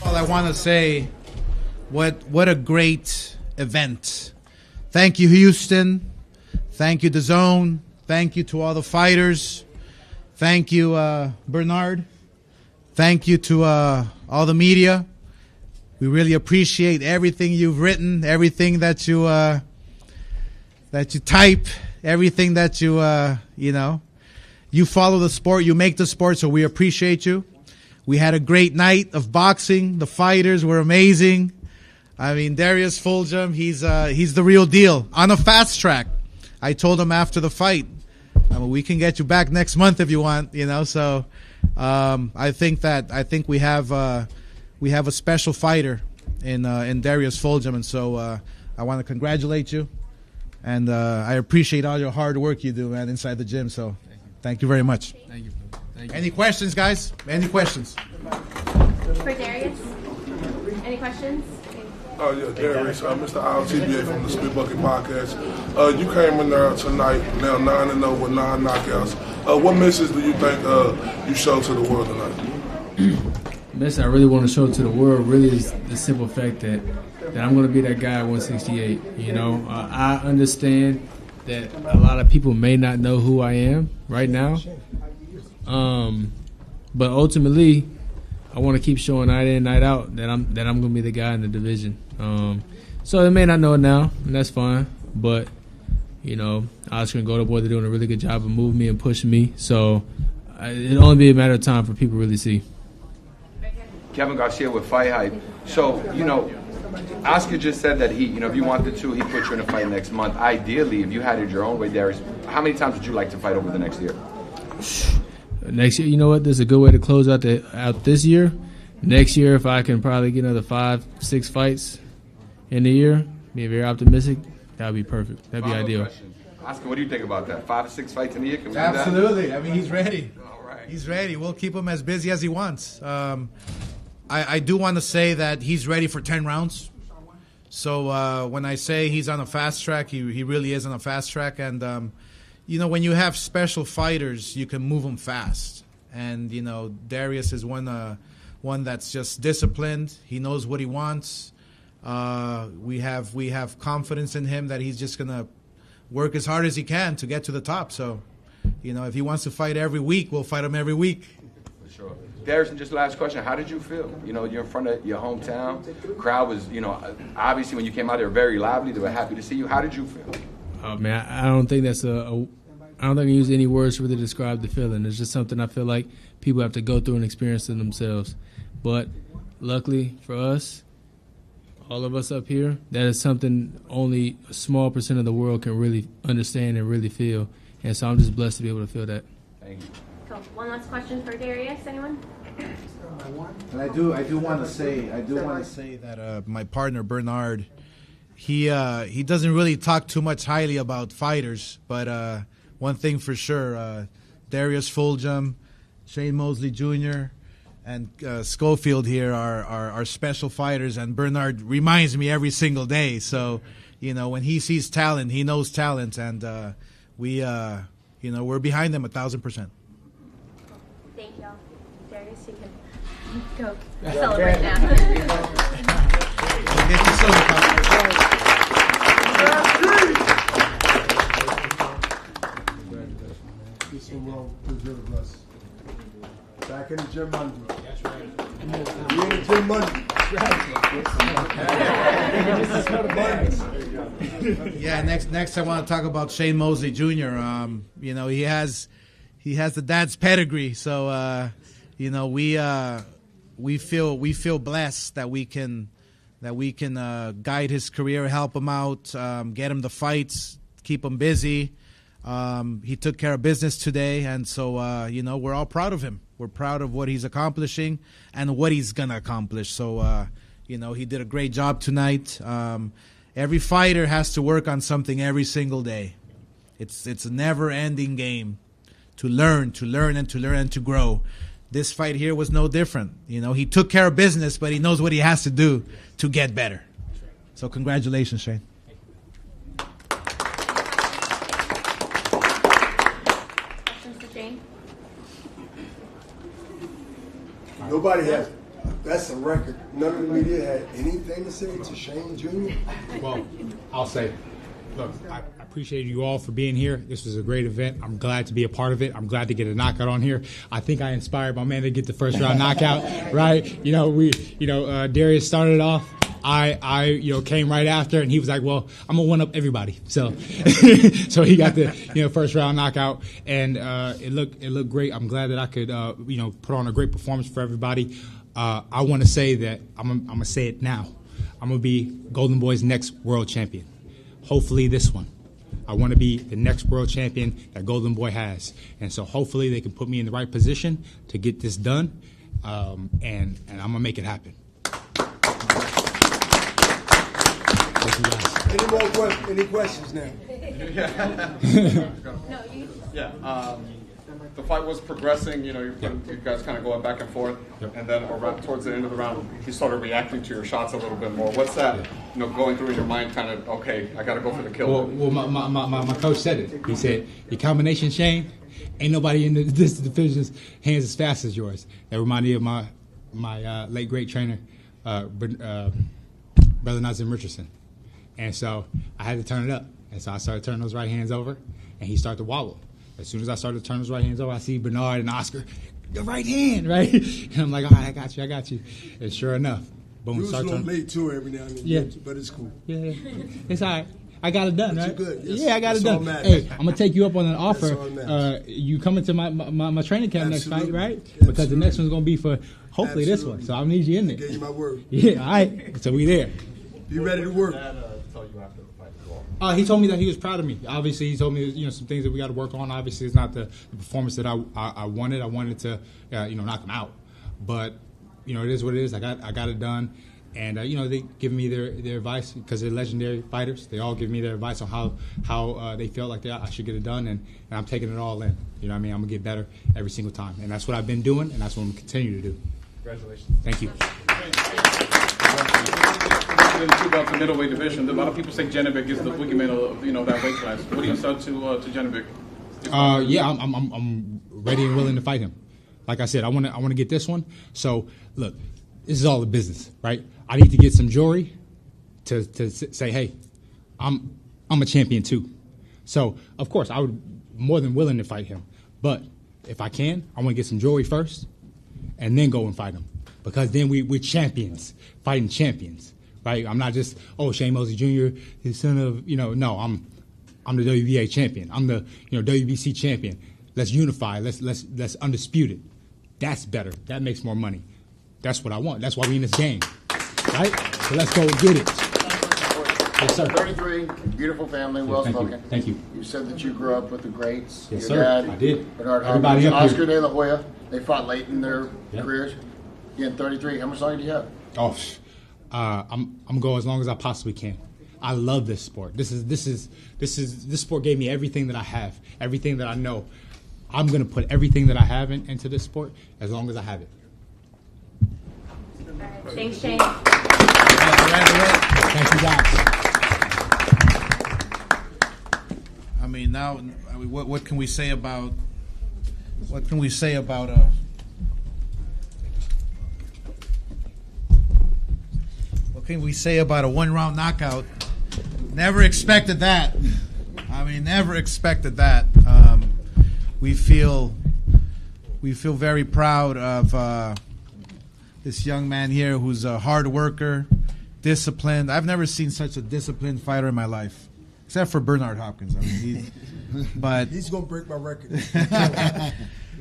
Well, I want to say what a great event. Thank you, Houston. Thank you, DAZN. Thank you to all the fighters. Thank you, Bernard. Thank you to all the media. We really appreciate everything you've written, everything that you type, everything that you follow the sport, you make the sport, so we appreciate you. We had a great night of boxing. The fighters were amazing. I mean, Darius Fulgham, he's the real deal. On a fast track. I told him after the fight, we can get you back next month if you want, so I think we have a special fighter in Darius Fulgham, and so I want to congratulate you, and I appreciate all your hard work you do, man, inside the gym. So thank you very much. Thank you. Thank you. Any questions, guys? Any questions? For Darius? Any questions? Oh, yeah, Darius, Mr. TBA from the Spit Bucket Podcast. You came in there tonight, now 9-0 with 9 knockouts. What message do you think you showed to the world tonight? The message I really want to show to the world really is the simple fact that I'm going to be that guy at 168. I understand that a lot of people may not know who I am right now. But ultimately, I want to keep showing night in, night out that I'm going to be the guy in the division. So they may not know it now, and that's fine. But Oscar and Golden Boy, they're doing a really good job of moving me and pushing me. So it'll only be a matter of time for people to really see. Kevin Garcia with Fight Hype. So Oscar just said that he, if you wanted to, he'd put you in a fight next month. Ideally, if you had it your own way, Darius, how many times would you like to fight over the next year? Next year, you know what? This is a good way to close out this year. Next year, if I can probably get another 5-6 fights in the year, being very optimistic, that would be perfect. That'd be ideal. Question. Oscar, what do you think about that? 5 or 6 fights in a year? Can we do that? Absolutely. I mean, he's ready. All right. He's ready. We'll keep him as busy as he wants. I do want to say that he's ready for 10 rounds. So when I say he's on a fast track, he really is on a fast track. And, you know, when you have special fighters, you can move them fast. And, you know, Darius is one that's just disciplined. He knows what he wants. We have confidence in him that he's just going to work as hard as he can to get to the top. So, you know, if he wants to fight every week, we'll fight him every week. For sure. Darius, just last question. How did you feel? You know, you're in front of your hometown. Crowd was, you know, obviously when you came out, they were very lively. They were happy to see you. How did you feel? Oh, man, I don't think that's I don't think I use any words really to describe the feeling. It's just something I feel like people have to go through and experience it themselves. But luckily for us, all of us up here, that is something only a small percent of the world can really understand and really feel. And so I'm just blessed to be able to feel that. Thank you. Cool. One last question for Darius. Anyone? And I do want to say that my partner Bernard, he doesn't really talk too much highly about fighters, but one thing for sure, Darius Fulgham, Shane Mosley Jr., and Schofield here are special fighters, and Bernard reminds me every single day. So, you know, when he sees talent, he knows talent, and we're behind them 1,000%. Thank y'all. Darius, you can go celebrate now. Get your soda pop. Peace and love, preserve us. Back in the gym Monday. That's right. We in the gym Monday. Yeah, next I want to talk about Shane Mosley Jr. You know, he has the dad's pedigree, so you know, we feel blessed that we can guide his career, help him out, get him the fights, keep him busy. He took care of business today, and so you know, we're all proud of him. We're proud of what he's accomplishing and what he's gonna accomplish. So you know, he did a great job tonight. Every fighter has to work on something every single day. It's a never-ending game to learn and to grow. This fight here was no different. You know, he took care of business, but he knows what he has to do to get better. So congratulations, Shane. Questions for Shane? Nobody has. That's a record. None of the media had anything to say to Shane Jr. Well, I'll say, look, I appreciate you all for being here. This was a great event. I'm glad to be a part of it. I'm glad to get a knockout on here. I think I inspired my man to get the first round knockout, right? You know, Darius started off. I came right after, and he was like, "Well, I'm gonna one up everybody." So, so he got the first round knockout, and it looked great. I'm glad that I could put on a great performance for everybody. I want to say that I'm gonna say it now. I'm gonna be Golden Boy's next world champion. Hopefully this one. I want to be the next world champion that Golden Boy has, and so hopefully they can put me in the right position to get this done, and I'm gonna make it happen. Any questions now? No, you. Yeah. The fight was progressing. You guys kind of going back and forth, and then around, towards the end of the round, he started reacting to your shots a little bit more. What's that? Going through in your mind, kind of, okay, I got to go for the kill. Well, my coach said it. He said, "Your combination, Shane, ain't nobody in this division's hands as fast as yours." That reminded me of my late great trainer, Brother Nazim Richardson. And so I had to turn it up. And so I started turning those right hands over, and he started to wobble. As soon as I started to turn those right hands over, I see Bernard and Oscar, the right hand, right? And I'm like, all right, I got you. And sure enough, boom. You was a little late too every now and then, yeah. But it's cool. Yeah, it's all right. I got it done, but right? You're good. Yes. Yeah, I got it done. Hey, I'm gonna take you up on an offer. You coming to my training camp next fight, right? Absolutely. Because the next one's gonna be for hopefully this one. So I'll need you in there. I gave you my word. Yeah, all right. So we there. Be ready to work. He told me that he was proud of me. Obviously, he told me some things that we got to work on. Obviously, it's not the performance that I wanted. I wanted to knock him out, but it is what it is. I got it done, And they give me their advice because they're legendary fighters. They all give me their advice on how they feel like I should get it done, and I'm taking it all in. You know what I mean? I'm gonna get better every single time, and that's what I've been doing, and that's what I'm gonna continue to do. Congratulations. Thank you. About the middleweight division, a lot of people say Janibek is the boogeyman of that weight class. What do you say to Janibek? Yeah, I'm ready and willing to fight him. Like I said, I want to get this one. So look, this is all the business, right? I need to get some jewelry to say, hey, I'm a champion too. So of course I would more than willing to fight him. But if I can, I want to get some jewelry first, and then go and fight him, because then we're champions, fighting champions, right? I'm not just Shane Mosley Jr., his son of No, I'm the WBA champion. I'm the WBC champion. Let's unify. Let's undisputed. That's better. That makes more money. That's what I want. That's why we in this game, right? So let's go get it. Yes, sir. 33, beautiful family, well spoken. Thank you. You said that you grew up with the greats. Yes, Your sir. dad, I did. Bernard Everybody Hopkins, up here. Oscar De La Hoya. They fought late in their careers. Again, 33. How much longer do you have? I'm gonna go as long as I possibly can. I love this sport. This sport gave me everything that I have, everything that I know. I'm gonna put everything that I have into this sport as long as I have it. Thanks, Shane. Thank you, guys. I mean, now, what can we say about what can we say about a one-round knockout? Never expected that. I mean, never expected that. We feel very proud of this young man here who's a hard worker, disciplined. I've never seen such a disciplined fighter in my life, except for Bernard Hopkins. I mean, he's gonna break my record.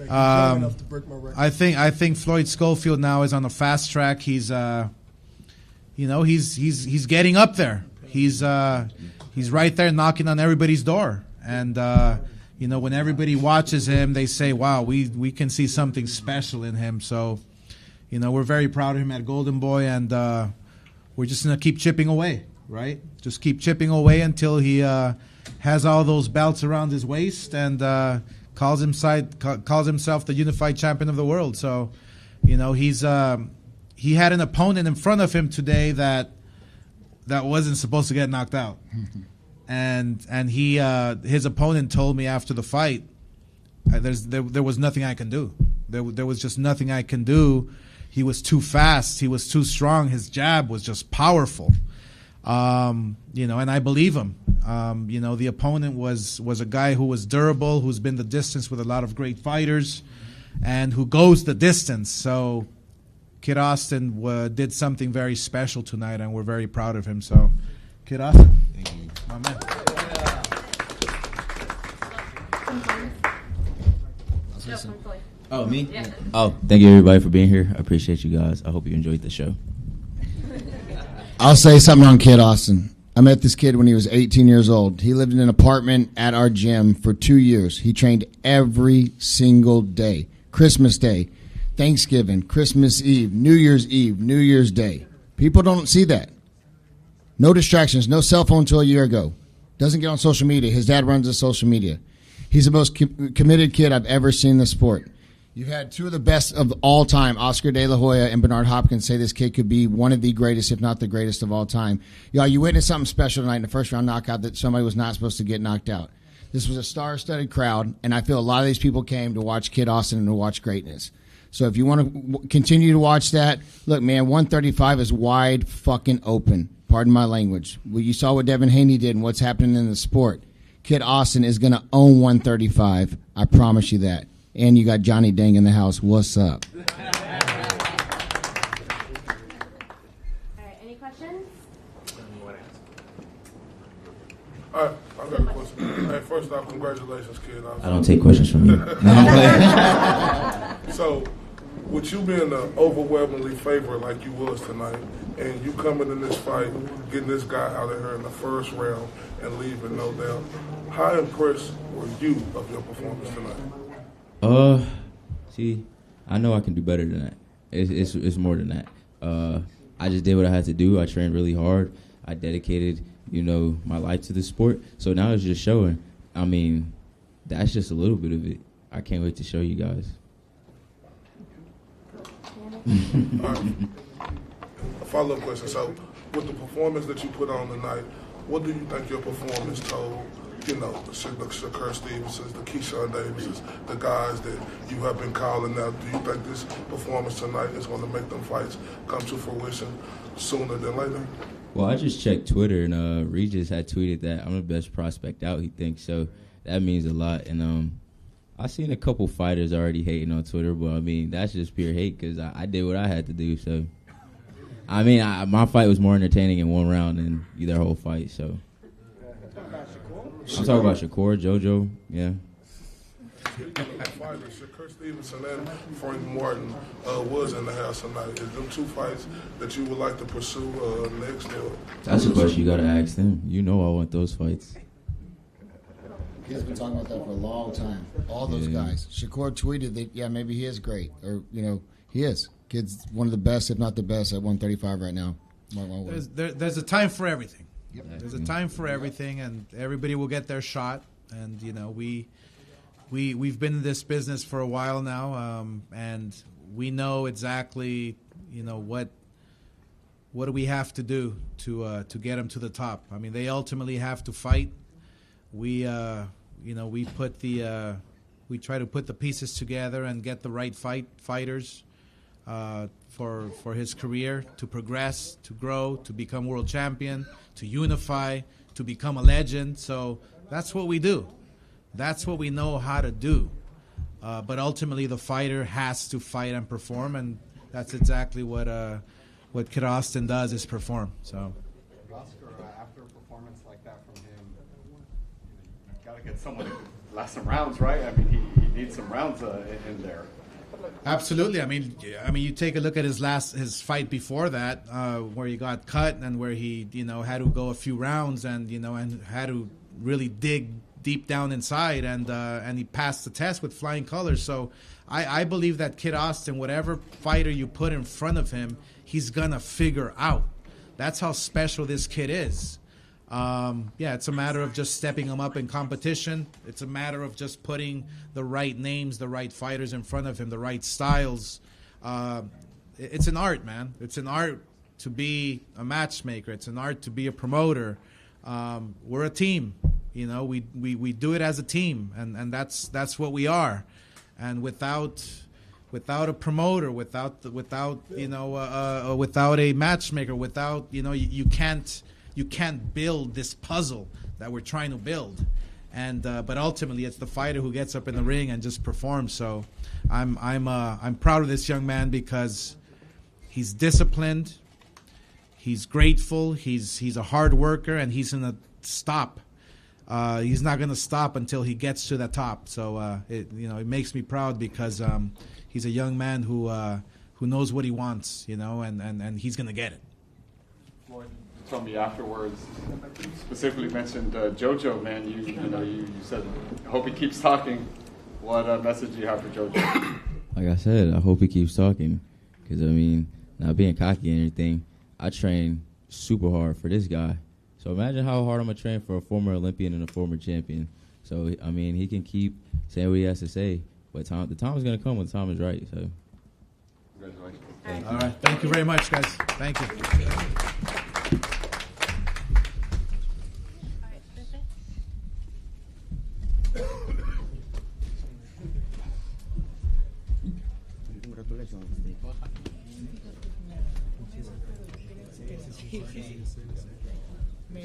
Enough to break my record. I think Floyd Schofield now is on the fast track. He's he's getting up there. He's right there knocking on everybody's door. And when everybody watches him, they say, "Wow, we can see something special in him." So, we're very proud of him at Golden Boy, and we're just gonna keep chipping away, right? Just keep chipping away until he has all those belts around his waist and calls himself the unified champion of the world. So, he had an opponent in front of him today that wasn't supposed to get knocked out. And his opponent told me after the fight, there was nothing I can do. There was just nothing I can do. He was too fast. He was too strong. His jab was just powerful. And I believe him. The opponent was a guy who was durable, who's been the distance with a lot of great fighters, and who goes the distance. So Kid Austin did something very special tonight, and we're very proud of him. So, Kid Austin. Thank you. My man. Oh, me? Yeah. Oh, thank you everybody for being here. I appreciate you guys. I hope you enjoyed the show. I'll say something on Kid Austin. I met this kid when he was 18 years old. He lived in an apartment at our gym for 2 years. He trained every single day. Christmas Day, Thanksgiving, Christmas Eve, New Year's Day. People don't see that. No distractions, no cell phone until a year ago. Doesn't get on social media. His dad runs the social media. He's the most committed kid I've ever seen in the sport. You've had two of the best of all time, Oscar De La Hoya and Bernard Hopkins, say this kid could be one of the greatest, if not the greatest of all time. Y'all, you witnessed something special tonight in the first round knockout that somebody was not supposed to get knocked out. This was a star-studded crowd, and I feel a lot of these people came to watch Kid Austin and to watch greatness. So if you want to continue to watch that, look, man, 135 is wide fucking open. Pardon my language. Well, you saw what Devin Haney did and what's happening in the sport. Kid Austin is going to own 135. I promise you that. And you got Johnny Dang in the house. What's up? All right, any questions? All right, I got a question. Hey, first off, congratulations, Kid. I don't take questions from you. No, I'm playing. So, with you being an overwhelmingly favorite like you was tonight, and you coming in this fight, getting this guy out of here in the first round and leaving no doubt, how impressed were you of your performance tonight? See, I know I can do better than that. It's more than that. I just did what I had to do. I trained really hard. I dedicated, my life to the sport. So now it's just showing. I mean, that's just a little bit of it. I can't wait to show you guys. A follow-up question. So, with the performance that you put on tonight, what do you think your performance told, the Shakur Stevensons, the Keyshawn Davises, the guys that you have been calling out? Do you think this performance tonight is going to make them fights come to fruition sooner than later? Well, I just checked Twitter, and Regis had tweeted that I'm the best prospect out, he thinks. So that means a lot. And I've seen a couple fighters already hating on Twitter, but, I mean, that's just pure hate because I did what I had to do. So, I mean, my fight was more entertaining in one round than their whole fight. So, I'm talking about Shakur, JoJo, yeah. Shakur Stevenson and Frank Martin was in the house tonight. Is them two fights that you would like to pursue next? That's a question you got to ask them. I want those fights. He's been talking about that for a long time. All those guys. Shakur tweeted that, maybe he is great. Or, he is. Kid's one of the best, if not the best, at 135 right now. There's a time for everything. Yep. There's a time for everything, and everybody will get their shot. And, we've been in this business for a while now, and we know exactly, what do we have to do to get them to the top. I mean, they ultimately have to fight. We try to put the pieces together and get the right fighters for his career to progress, to grow, to become world champion, to unify, to become a legend. So that's what we do. That's what we know how to do. But ultimately, the fighter has to fight and perform, and that's exactly what Kid Austin does, is perform. So. Oscar, after a performance like that from him, you've got to get someone to last some rounds, right? I mean, he needs some rounds in there. Absolutely. I mean, you take a look at his fight before that, where he got cut and where he, had to go a few rounds and had to really dig deep down inside, and he passed the test with flying colors. So I believe that Kid Austin, whatever fighter you put in front of him, he's gonna figure out. That's how special this kid is. It's a matter of just stepping him up in competition. It's a matter of just putting the right names, the right fighters in front of him, the right styles. It's an art, man. It's an art to be a matchmaker. It's an art to be a promoter. We're a team. We do it as a team, and that's what we are. And without a promoter, without a matchmaker, you can't build this puzzle that we're trying to build. And but ultimately, it's the fighter who gets up in the ring and just performs. So I'm proud of this young man because he's disciplined, he's grateful, he's a hard worker, and he's gonna stop. He's not going to stop until he gets to the top. So it makes me proud because he's a young man who knows what he wants, and he's going to get it. Floyd told me afterwards, specifically mentioned JoJo, man. You said, I hope he keeps talking. What message do you have for JoJo? Like I said, I hope he keeps talking because, not being cocky and everything, I train super hard for this guy. So imagine how hard I'm going to train for a former Olympian and a former champion. So, he can keep saying what he has to say. But the time is going to come when the time is right. So, congratulations. All right. Thank you very much, guys. Thank you. Me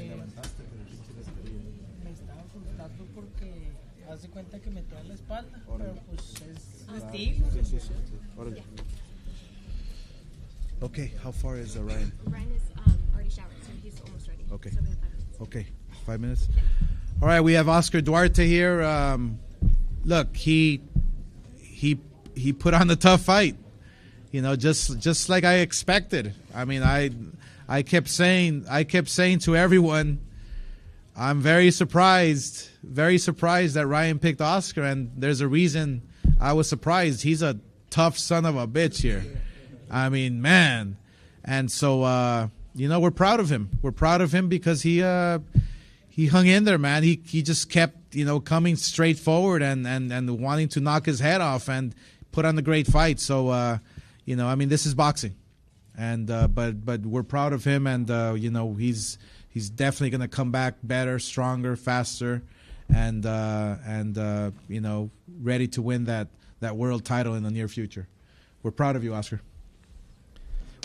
estaba frustrando porque hace cuenta que me trae la espalda, pero pues es estilo. Okay, how far is Ryan? Ryan is already showered, so he's almost ready. Okay. So we have 5 minutes. Okay, 5 minutes. All right, we have Oscar Duarte here. Look, he put on a tough fight. Just like I expected. I kept saying to everyone, I'm very surprised that Ryan picked Oscar, and there's a reason I was surprised. He's a tough son of a bitch here. Man, And so, you know, we're proud of him. We're proud of him because he hung in there, man. He just kept, you know, coming straight forward and wanting to knock his head off and put on the great fight. So, you know, I mean, this is boxing. And but we're proud of him, and you know, he's definitely going to come back better, stronger, faster, and you know, ready to win that world title in the near future. We're proud of you, Oscar.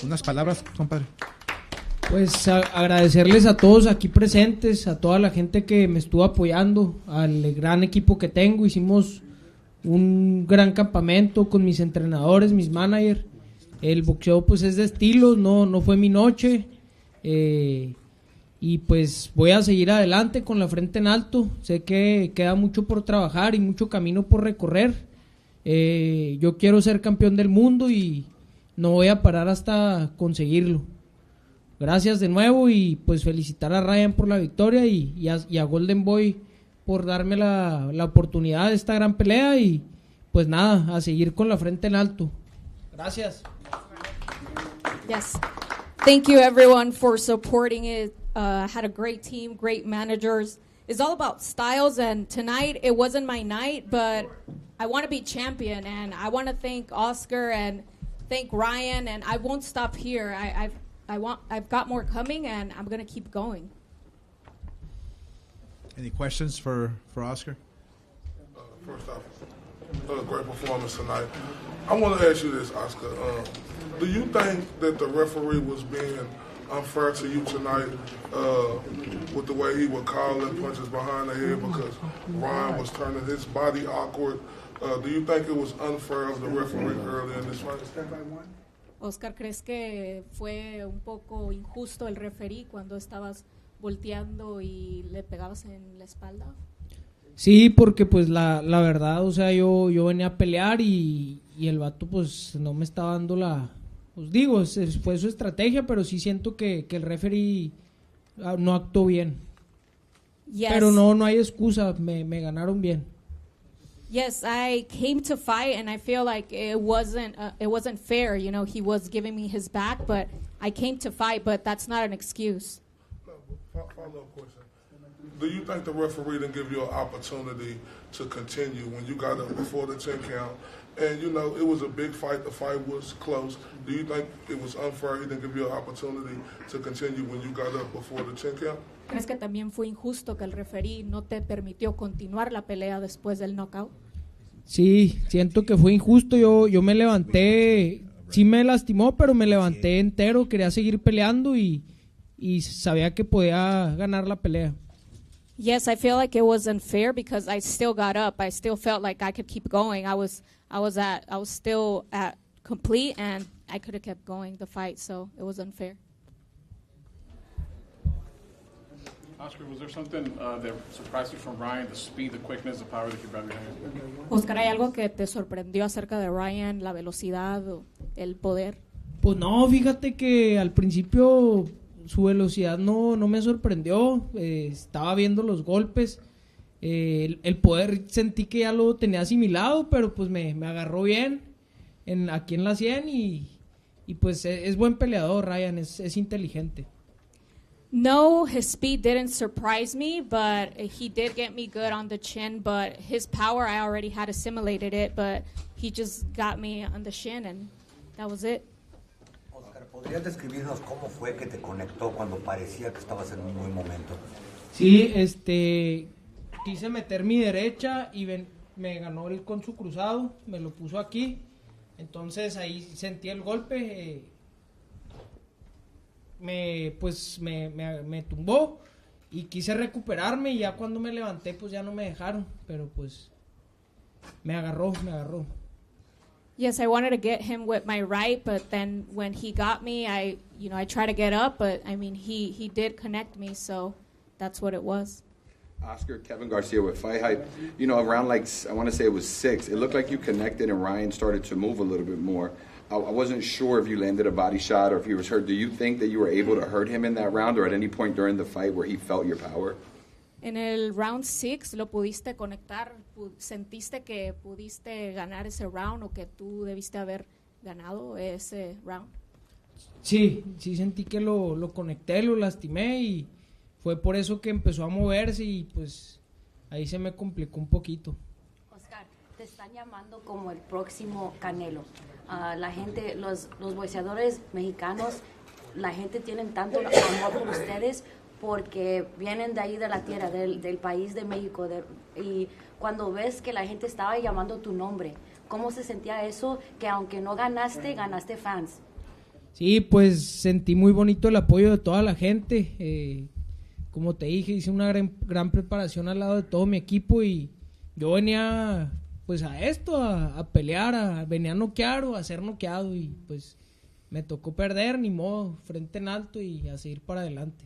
Unas palabras, compadre. Pues agradecerles a todos aquí presentes, a toda la gente que me estuvo apoyando, al gran equipo que tengo. Hicimos un gran campamento con mis entrenadores, mis managers. El boxeo pues es de estilos, no fue mi noche, y pues voy a seguir adelante con la frente en alto. Sé que queda mucho por trabajar y mucho camino por recorrer. Yo quiero ser campeón del mundo y no voy a parar hasta conseguirlo. Gracias de nuevo, y pues felicitar a Ryan por la victoria y a Golden Boy por darme la oportunidad de esta gran pelea, y pues nada, a seguir con la frente en alto. Gracias. Yes. Thank you, everyone, for supporting it. Had a great team, great managers. It's all about styles, and tonight it wasn't my night, but I want to be champion, and I want to thank Oscar and thank Ryan, and I won't stop here. I've got more coming, and I'm going to keep going. Any questions for Oscar? First off, great performance tonight. I want to ask you this, Oscar. Do you think that the referee was being unfair to you tonight with the way he would call in punches behind the head because Ryan was turning his body awkward? Do you think it was unfair of the referee early in this fight? Oscar, ¿crees que fue un poco injusto el referee cuando estabas volteando y le pegabas en la espalda? Sí, porque pues la verdad, o sea, yo venía a pelear y el vato pues no me estaba dando pues digo, fue su estrategia, pero sí siento que el referee no actuó bien. Yes. Pero no hay excusa, me ganaron bien. Yes, I came to fight, and I feel like it wasn't fair. You know, he was giving me his back, but I came to fight, but that's not an excuse. Follow-up question. Do you think the referee didn't give you an opportunity to continue when you got up before the 10 count? And, you know, it was a big fight. The fight was close. Do you think it was unfair he didn't give you an opportunity to continue when you got up before the 10 count? ¿Crees que también fue injusto que el referee no te permitió continuar la pelea después del knockout? Sí, siento que fue injusto. Yo me levanté, sí me lastimó, pero me levanté entero, quería seguir peleando y sabía que podía ganar la pelea. Yes, I feel like it was unfair because I still got up. I still felt like I could keep going. I was still at complete, and I could have kept going the fight, so it was unfair. Oscar, was there something that surprised you from Ryan, the speed, the quickness, the power that you brought behind him? Oscar, ¿hay algo que te sorprendió acerca de Ryan, la velocidad o el poder? Pues no, fíjate que al principio su velocidad no me sorprendió. Estaba viendo los golpes, el poder sentí que ya lo tenía asimilado, pero pues me agarró bien aquí en la 100 y pues es buen peleador. Ryan es inteligente. No, his speed didn't surprise me, but he did get me good on the chin. But his power, I already had assimilated it, but he just got me on the shin, and that was it. Oscar, ¿podrías describirnos cómo fue que te conectó cuando parecía que estabas en un buen momento? Sí, quise meter mi derecha y me ganó él con su cruzado, me lo puso aquí, entonces ahí sentí el golpe. Me tumbó y quise recuperarme, y ya cuando me levanté pues ya no me dejaron, pero pues me agarró. Yes, I wanted to get him with my right, but then when he got me, I tried to get up, but I mean he did connect me, so that's what it was. Oscar, Kevin Garcia with Fight Hype. You know, around I want to say it was 6, it looked like you connected and Ryan started to move a little bit more. I wasn't sure if you landed a body shot or if he was hurt. Do you think that you were able to hurt him in that round or at any point during the fight where he felt your power? En el round 6 lo pudiste conectar, sentiste que pudiste ganar ese round o que tú debiste haber ganado ese round. Sí, sí sentí que lo conecté, lo lastimé y fue por eso que empezó a moverse y pues ahí se me complicó un poquito. Oscar, te están llamando como el próximo Canelo. La gente, los boxeadores mexicanos, la gente tiene tanto amor por ustedes porque vienen de ahí de la tierra, del país de México. Y cuando ves que la gente estaba llamando tu nombre, ¿cómo se sentía eso? Que aunque no ganaste, ganaste fans. Sí, pues sentí muy bonito el apoyo de toda la gente. Como te dije, hice una gran preparación al lado de todo mi equipo y yo venía pues a esto, a pelear, venía a noquear o a ser noqueado y pues me tocó perder, ni modo, frente en alto y a seguir para adelante.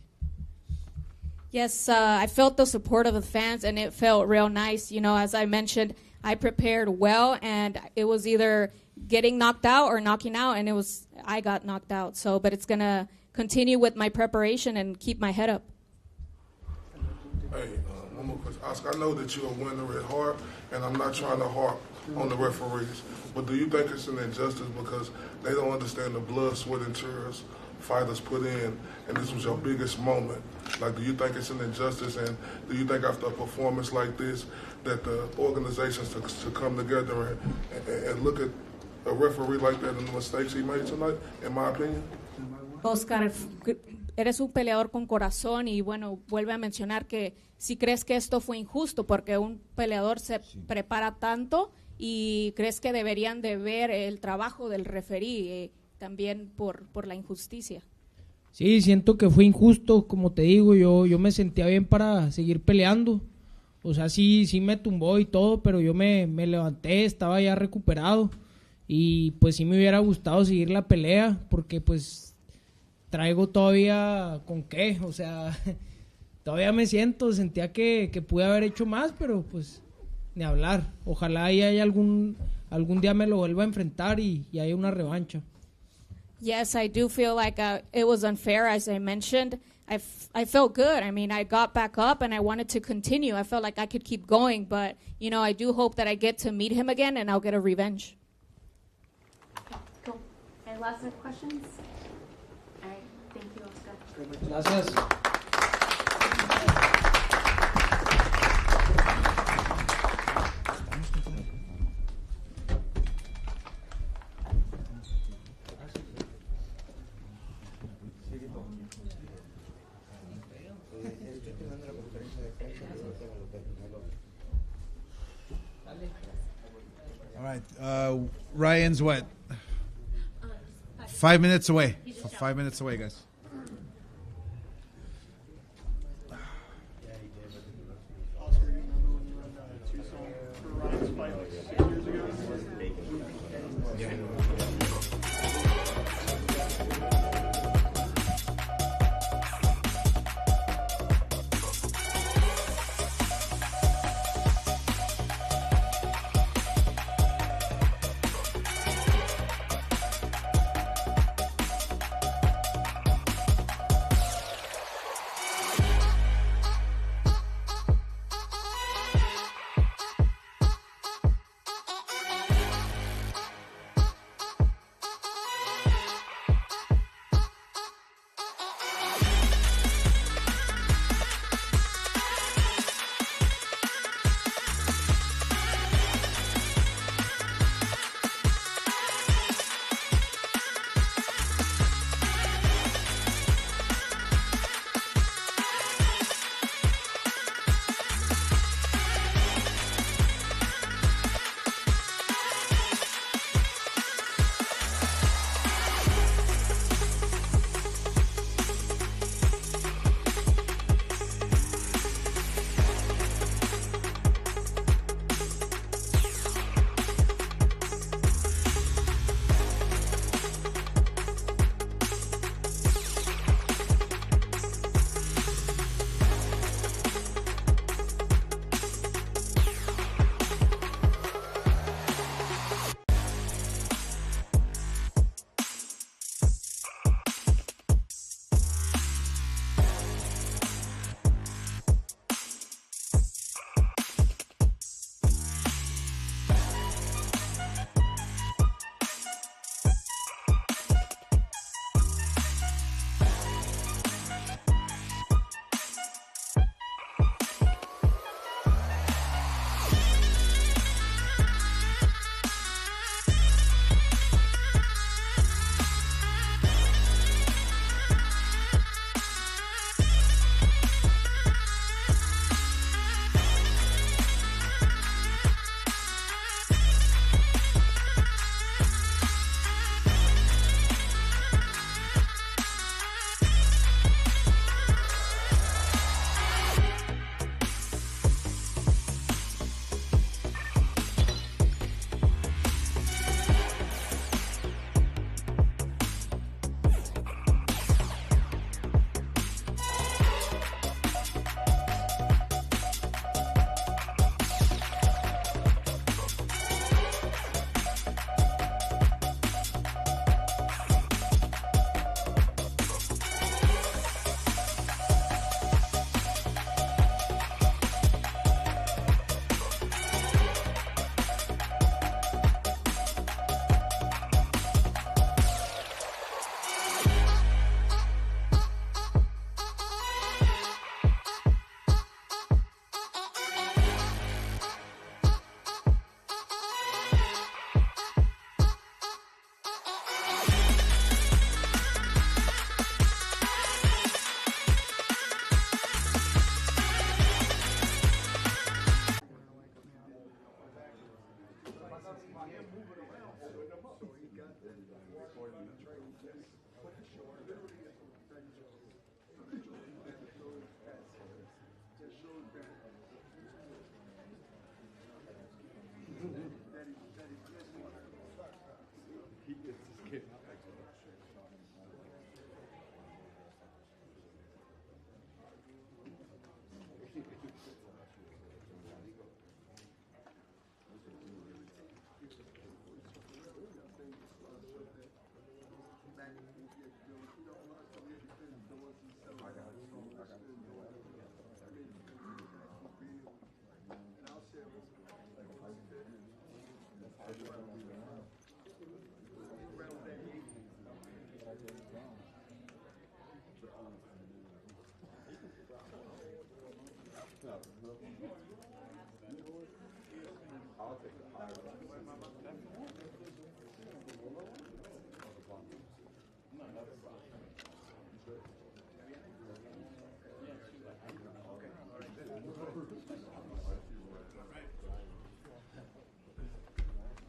Yes, I felt the support of the fans and it felt real nice. You know, as I mentioned, I prepared well and it was either getting knocked out or knocking out, and I got knocked out. So, but it's going to continue with my preparation and keep my head up. Hey, one more question. Oscar, I know that you're a winner at heart, and I'm not trying to harp on the referees, but do you think it's an injustice because they don't understand the blood, sweat, and tears fighters put in, and this was your biggest moment? Like, do you think it's an injustice, and do you think after a performance like this that the organizations to come together and look at a referee like that and the mistakes he made tonight, in my opinion? Oscar, eres un peleador con corazón y bueno, vuelve a mencionar que si crees que esto fue injusto porque un peleador se prepara tanto y crees que deberían de ver el trabajo del referí también por la injusticia. Sí, siento que fue injusto, como te digo, yo me sentía bien para seguir peleando. O sea, sí me tumbó y todo, pero yo me levanté, estaba ya recuperado y pues sí me hubiera gustado seguir la pelea porque pues traigo todavía con qué, o sea, todavía sentía que pude haber hecho más, pero pues ni hablar. Ojalá y haya algún día me lo vuelva a enfrentar y haya una revancha. Yes, I do feel like it was unfair, as I mentioned. I felt good. I mean, I got back up and I wanted to continue. I felt like I could keep going, but, you know, I do hope that I get to meet him again and I'll get a revenge. Cool. Any last questions? All right. Thank you, Oscar. Gracias. All right. Ryan's what? 5 minutes away. 5 minutes away, guys.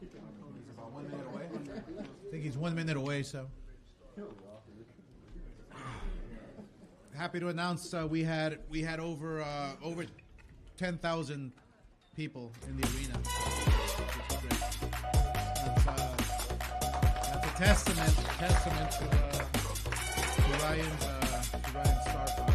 He's about 1 minute away. I think he's 1 minute away, so. Happy to announce we had over 10,000 people in the arena. That's a testament to Ryan's star power.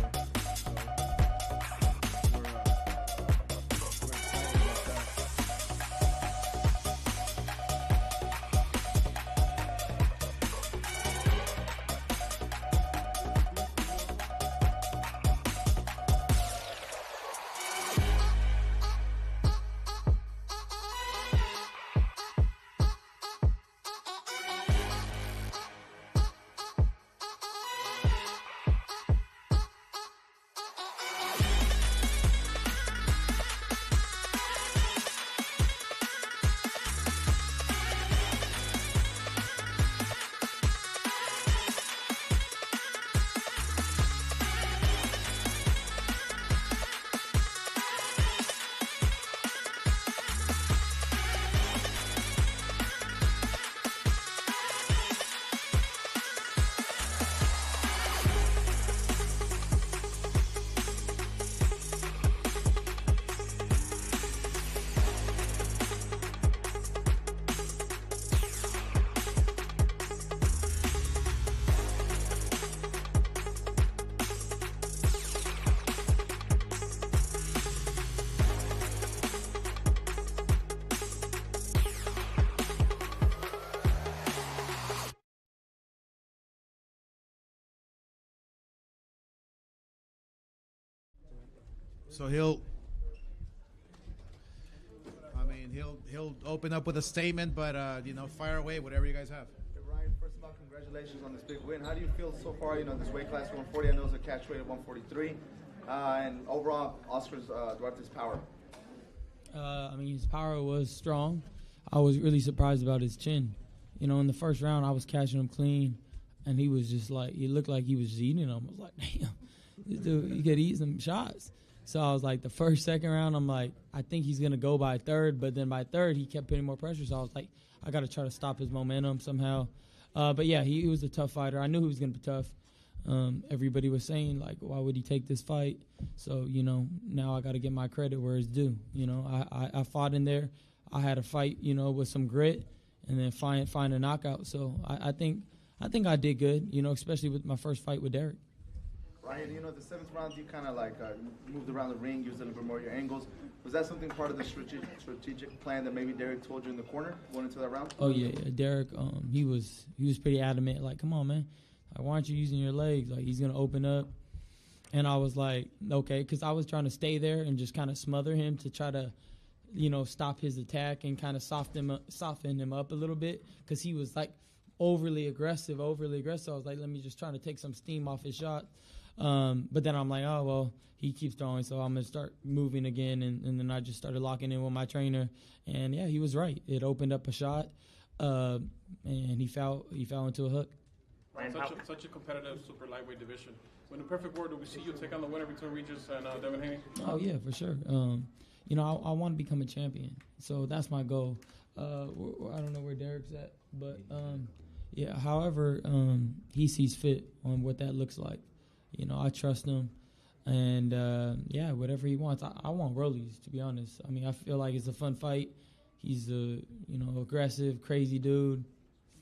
So he'll open up with a statement, but fire away whatever you guys have. Ryan, first of all, congratulations on this big win. How do you feel so far? This weight class 140. I know it's a catch weight of 143, and overall, Oscar's Duarte's power. His power was strong. I was really surprised about his chin. In the first round, I was catching him clean, and he was just like, he looked like he was just eating them. I was like, damn, this dude, he could eat some shots. So I was like, the first, second round, I'm like, I think he's going to go by third. But then by third, he kept putting more pressure. So I was like, I got to try to stop his momentum somehow. But yeah, he was a tough fighter. I knew he was going to be tough. Everybody was saying, like, why would he take this fight? So, now I got to get my credit where it's due. I fought in there. I had a fight, with some grit and then find a knockout. So I think I did good, especially with my first fight with Derek. Ryan, the seventh round, you kind of moved around the ring, used a little bit more of your angles. Was that something part of the strategic plan that maybe Derek told you in the corner going into that round? Oh yeah. Derek, he was pretty adamant. Like, come on, man, why aren't you using your legs? Like, he's gonna open up. And I was like, okay, because I was trying to stay there and just kind of smother him to try to, stop his attack and kind of soften him up a little bit, because he was like overly aggressive. I was like, let me just try to take some steam off his shot. But then I'm like, oh, well, he keeps throwing, so I'm going to start moving again. And then I just started locking in with my trainer. And, yeah, he was right. It opened up a shot, and he fell into a hook. Such a competitive super lightweight division. So in the perfect world, do we see you take on the winner between Regis and Devin Haney? Oh, yeah, for sure. I want to become a champion. So that's my goal. I don't know where Derek's at. But, however he sees fit on what that looks like. I trust him, and whatever he wants. I want rollies, to be honest. I feel like it's a fun fight. He's a aggressive, crazy dude.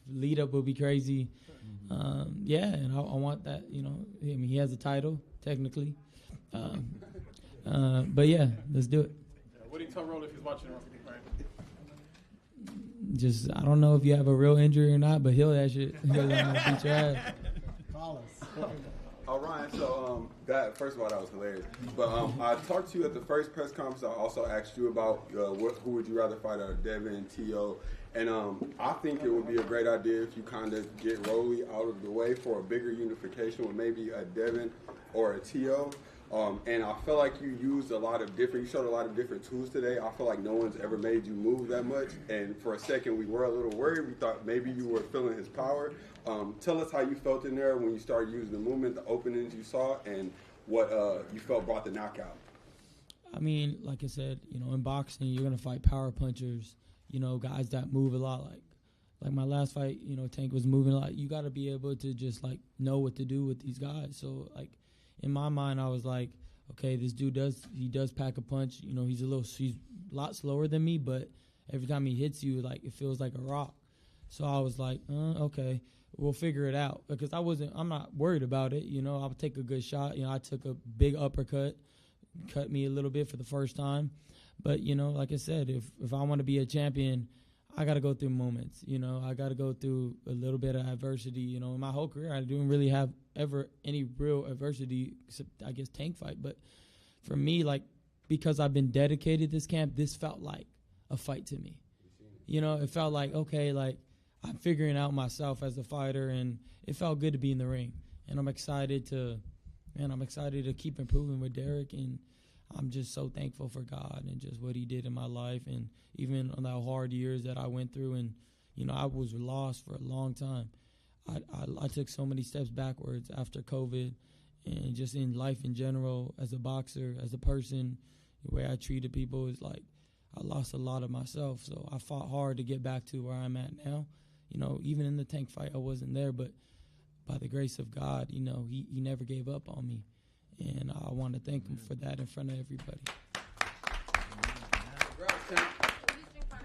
Lead up will be crazy. And I want that. He has a title technically, but yeah, let's do it. What do you tell Rolly if he's watching? Right? Just, I don't know if you have a real injury or not, but he'll that shit. He'll beat your ass. Call us. Ryan, so first of all, that was hilarious. But I talked to you at the first press conference. I also asked you about who would you rather fight, Devin, T.O., And I think it would be a great idea if you kind of get Rolly out of the way for a bigger unification with maybe a Devin or a T.O. And I feel like you showed a lot of different tools today. I feel like no one's ever made you move that much. And for a second, we were a little worried. We thought maybe you were feeling his power. Tell us how you felt in there when you started using the movement, the openings you saw, and what you felt brought the knockout. I mean, like I said, in boxing, you're going to fight power punchers, guys that move a lot. Like my last fight, Tank was moving a lot. You got to be able to just, know what to do with these guys. So, in my mind, I was like, okay, this dude does pack a punch. He's a lot slower than me, but every time he hits you, it feels like a rock. So I was like, okay, we'll figure it out. Because I'm not worried about it. I'll take a good shot. I took a big uppercut, cut me a little bit for the first time. But, like I said, if I want to be a champion, I got to go through moments. I got to go through a little bit of adversity. In my whole career, I didn't really have ever any real adversity except, I guess, Tank fight. But for me, because I've been dedicated to this camp, this felt like a fight to me. It felt like, okay, I'm figuring out myself as a fighter, and it felt good to be in the ring. And I'm excited to keep improving with Derek, and I'm just so thankful for God and just what he did in my life, and even on the hard years that I went through. And, I was lost for a long time. I took so many steps backwards after COVID, and just in life in general, as a boxer, as a person, the way I treated people is I lost a lot of myself. So I fought hard to get back to where I'm at now. Even in the Tank fight, I wasn't there, but by the grace of God, he never gave up on me. And I want to thank him for that in front of everybody.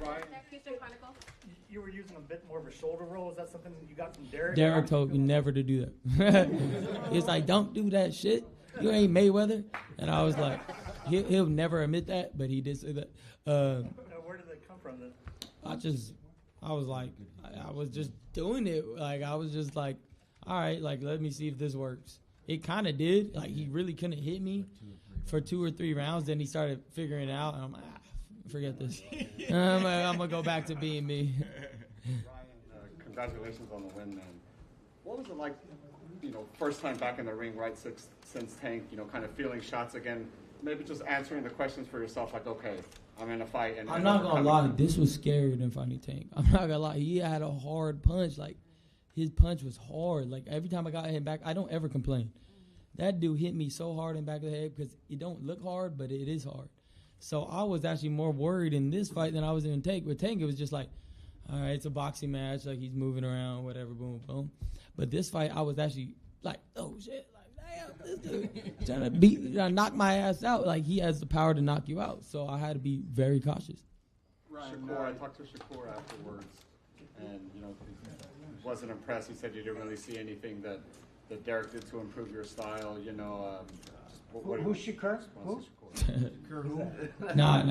Ryan, you were using a bit more of a shoulder roll. Is that something you got from Derek? Derek told me never to do that. He's like, don't do that shit. You ain't Mayweather. And I was like, he'll never admit that, but he did say that. Where did they come from then? I was just doing it. I was just like, all right, let me see if this works. It kind of did. He really couldn't hit me for 2 or 3 rounds. Then he started figuring it out, and I'm like, forget this. I'm going to go back to being me. Ryan, congratulations on the win, man. What was it like, first time back in the ring, right, since Tank, kind of feeling shots again, maybe just answering the questions for yourself, okay, I'm in a fight. And I'm not going to lie, this was scarier than fighting Tank. I'm not going to lie. He had a hard punch. His punch was hard. Every time I got him back, I don't ever complain. That dude hit me so hard in the back of the head because it don't look hard, but it is hard. So I was actually more worried in this fight than I was in Tank. With Tank, it was just all right, it's a boxing match. He's moving around, whatever, boom, boom. But this fight, I was actually oh, shit. Damn, this dude trying to knock my ass out. He has the power to knock you out. So I had to be very cautious. Ryan, I talked to Shakur afterwards, and, wasn't impressed. He said you didn't really see anything that Derek did to improve your style. Who's Shakur? Who? Nah,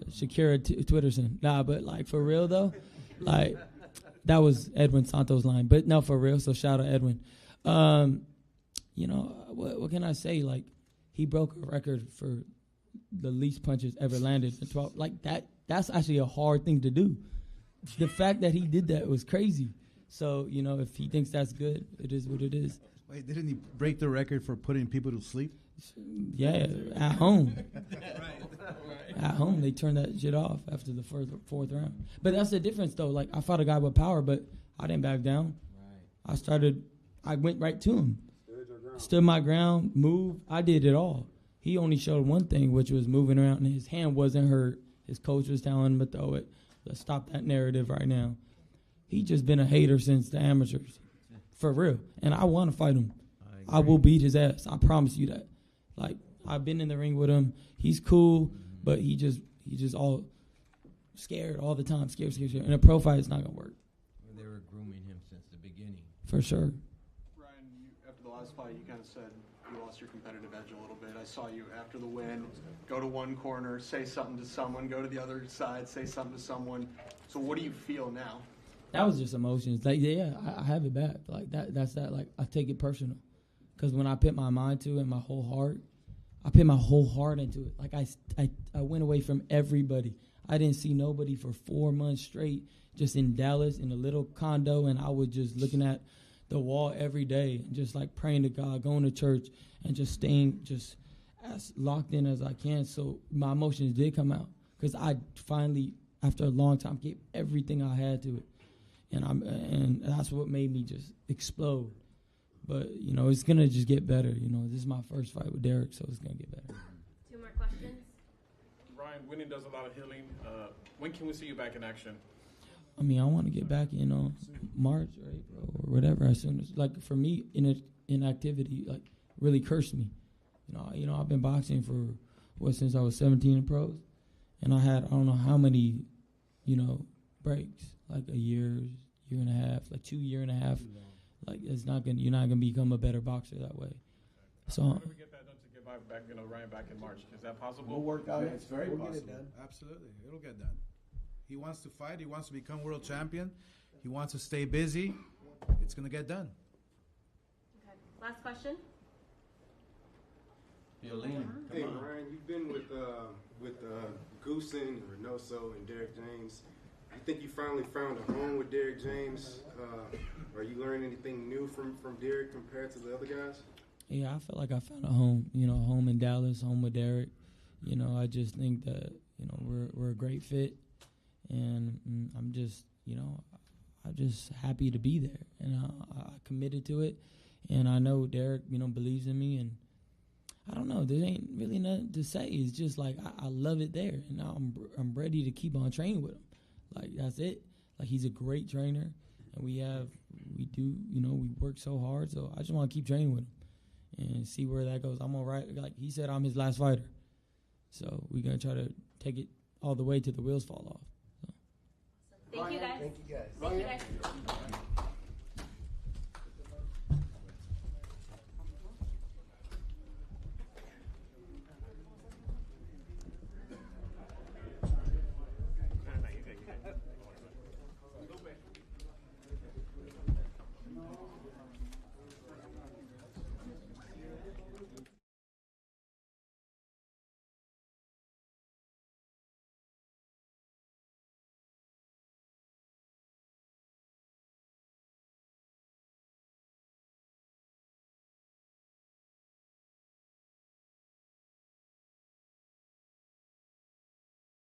Shakira Twitterson. Nah, but for real though, that was Edwin Santos' line. But no, for real. So shout out Edwin. What can I say? He broke a record for the least punches ever landed in 12. That's actually a hard thing to do. The fact that he did that was crazy. So, if he thinks that's good, it is what it is. Wait, didn't he break the record for putting people to sleep? Yeah, at home. At home, they turned that shit off after the fourth round. But that's the difference, though. I fought a guy with power, but I didn't back down. Right. I went right to him. Stood my ground, moved. I did it all. He only showed one thing, which was moving around, and his hand wasn't hurt. His coach was telling him to throw it. Let's stop that narrative right now. He just been a hater since the amateurs, for real. And I want to fight him. I will beat his ass. I promise you that. I've been in the ring with him. He's cool, but he just all scared all the time. Scared. And a pro fight is not gonna work. They were grooming him since the beginning. For sure. Ryan, after the last fight, you kind of said you lost your competitive edge a little bit. I saw you after the win, go to one corner, say something to someone, go to the other side, say something to someone. So what do you feel now? That was just emotions. I have it back. That's that. I take it personal, because when I put my mind to it, my whole heart, I put my whole heart into it. I went away from everybody. I didn't see nobody for 4 months straight, just in Dallas in a little condo, and I was just looking at the wall every day and just like praying to God, going to church, and just staying just as locked in as I can. So my emotions did come out because I finally, after a long time, gave everything I had to it, and that's what made me just explode. But you know, it's gonna just get better. You know, this is my first fight with Derek, so it's gonna get better. 2 more questions. Ryan, winning does a lot of healing. When can we see you back in action? I mean, I want to get back in March or April or whatever as soon as, like, for me, inactivity like really cursed me. You know, I've been boxing for since I was 17 in pros, and I don't know how many, breaks, like a year and a half, like 2 years and a half. Like you're not gonna become a better boxer that way. So how do we get that done to get back, Ryan back in March? Is that possible? We'll work on it. It's very possible. Get it done. Absolutely, it'll get done. He wants to fight. He wants to become world champion. He wants to stay busy. It's gonna get done. Okay. Last question. Hey Ryan, you've been with Goosen, Reynoso, and Derek James. You think you finally found a home with Derek James? Are you learning anything new from Derek compared to the other guys? Yeah, I feel like I found a home. Home in Dallas, home with Derek. I just think that we're a great fit, and I'm just I'm just happy to be there, and I committed to it, and I know Derek believes in me, and I don't know, there ain't really nothing to say. It's just like I love it there, and now I'm ready to keep on training with him. Like that's it. Like he's a great trainer, and we work so hard. So I just want to keep training with him and see where that goes. I'm all right. Like he said, I'm his last fighter, so we're gonna try to take it all the way till the wheels fall off. So. Thank you guys. Thank you guys. Thank you guys.